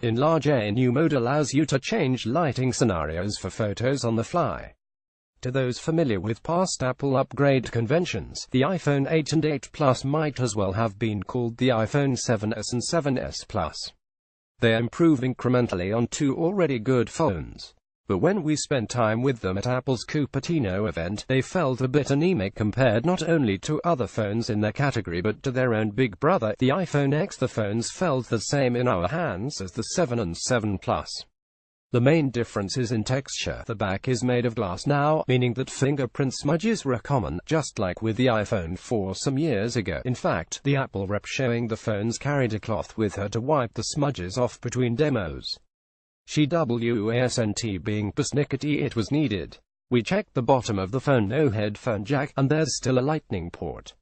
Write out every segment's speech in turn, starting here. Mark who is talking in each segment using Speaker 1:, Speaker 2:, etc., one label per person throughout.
Speaker 1: In large A, new mode allows you to change lighting scenarios for photos on the fly. To those familiar with past Apple upgrade conventions, the iPhone 8 and 8 Plus might as well have been called the iPhone 7s and 7s Plus. They improve incrementally on two already good phones. But when we spent time with them at Apple's Cupertino event, they felt a bit anemic compared not only to other phones in their category but to their own big brother, the iPhone X. The phones felt the same in our hands as the 7 and 7 Plus. The main difference is in texture. The back is made of glass now, meaning that fingerprint smudges were common, just like with the iPhone 4 some years ago. In fact, the Apple rep showing the phones carried a cloth with her to wipe the smudges off between demos. She wasn't being persnickety, it was needed. We checked the bottom of the phone, no headphone jack, and there's still a lightning port.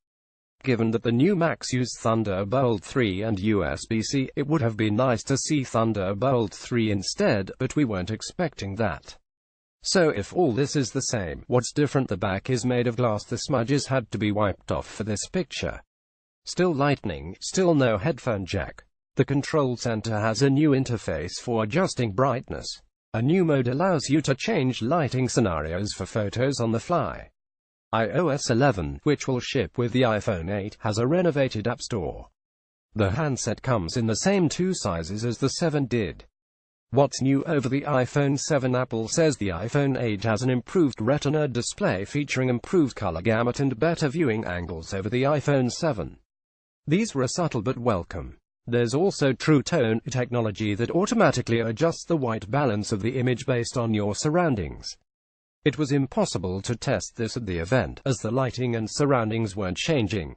Speaker 1: Given that the new Macs use Thunderbolt 3 and USB-C, it would have been nice to see Thunderbolt 3 instead, but we weren't expecting that. So if all this is the same, what's different? The back is made of glass, the smudges had to be wiped off for this picture. Still lightning, still no headphone jack. The control center has a new interface for adjusting brightness. A new mode allows you to change lighting scenarios for photos on the fly. iOS 11, which will ship with the iPhone 8, has a renovated App Store. The handset comes in the same two sizes as the 7 did. What's new over the iPhone 7? Apple says the iPhone 8 has an improved Retina display featuring improved color gamut and better viewing angles over the iPhone 7. These were subtle but welcome. There's also True Tone technology that automatically adjusts the white balance of the image based on your surroundings. It was impossible to test this at the event, as the lighting and surroundings weren't changing.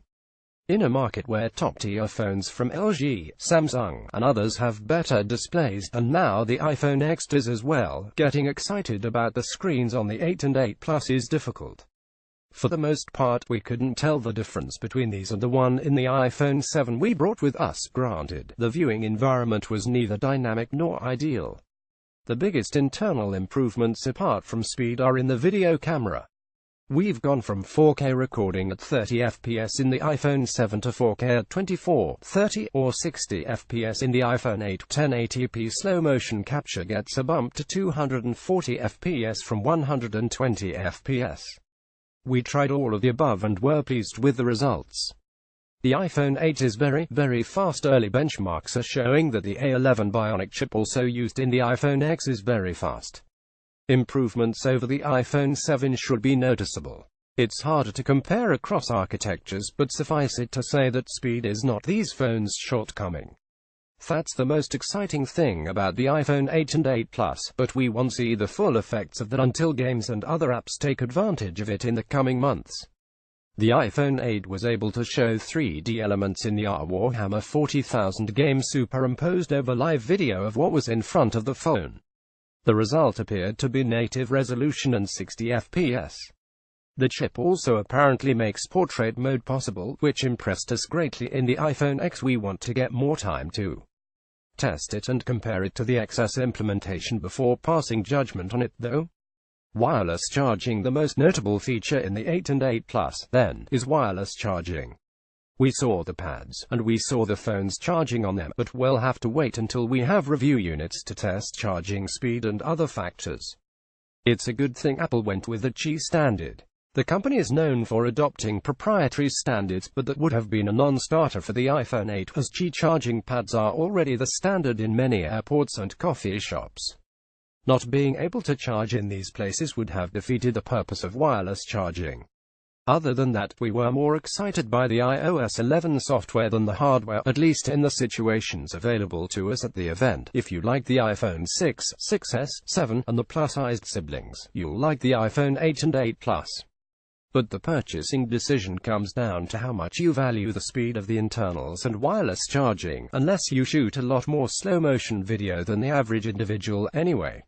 Speaker 1: In a market where top-tier phones from LG, Samsung, and others have better displays, and now the iPhone X does as well, getting excited about the screens on the 8 and 8 Plus is difficult. For the most part, we couldn't tell the difference between these and the one in the iPhone 7 we brought with us. Granted, the viewing environment was neither dynamic nor ideal. The biggest internal improvements apart from speed are in the video camera. We've gone from 4K recording at 30 fps in the iPhone 7 to 4K at 24, 30, or 60 fps in the iPhone 8. 1080p slow motion capture gets a bump to 240 fps from 120 fps. We tried all of the above and were pleased with the results. The iPhone 8 is very fast. Early benchmarks are showing that the A11 Bionic chip also used in the iPhone X is very fast. Improvements over the iPhone 7 should be noticeable. It's harder to compare across architectures, but suffice it to say that speed is not these phones' shortcoming. That's the most exciting thing about the iPhone 8 and 8 Plus, but we won't see the full effects of that until games and other apps take advantage of it in the coming months. The iPhone 8 was able to show 3D elements in the Warhammer 40,000 game superimposed over live video of what was in front of the phone. The result appeared to be native resolution and 60 fps. The chip also apparently makes portrait mode possible, which impressed us greatly in the iPhone X. We want to get more time to test it and compare it to the XS implementation before passing judgment on it, though. Wireless charging. The most notable feature in the 8 and 8 Plus, then, is wireless charging. We saw the pads, and we saw the phones charging on them, but we'll have to wait until we have review units to test charging speed and other factors. It's a good thing Apple went with the Qi standard. The company is known for adopting proprietary standards, but that would have been a non-starter for the iPhone 8, as Qi charging pads are already the standard in many airports and coffee shops. Not being able to charge in these places would have defeated the purpose of wireless charging. Other than that, we were more excited by the iOS 11 software than the hardware, at least in the situations available to us at the event. If you like the iPhone 6, 6s, 7, and the plus-sized siblings, you'll like the iPhone 8 and 8 Plus. But the purchasing decision comes down to how much you value the speed of the internals and wireless charging, unless you shoot a lot more slow-motion video than the average individual anyway.